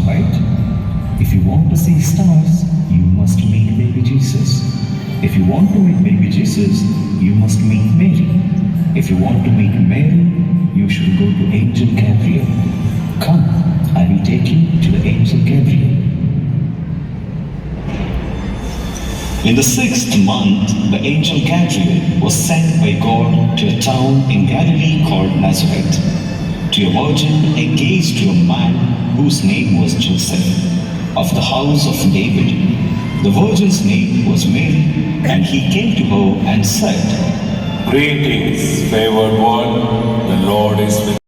right? If you want to see stars, you must meet baby Jesus. If you want to meet baby Jesus, you must meet Mary. If you want to meet Mary, you should go to Angel Gabriel. Come, I will take you to the Angel Gabriel. In the 6th month, the angel Gabriel was sent by God to a town in Galilee called Nazareth, to a virgin engaged to a man whose name was Joseph, of the house of David. The virgin's name was Mary, and he came to her and said, Greetings, favored one, the Lord is with you.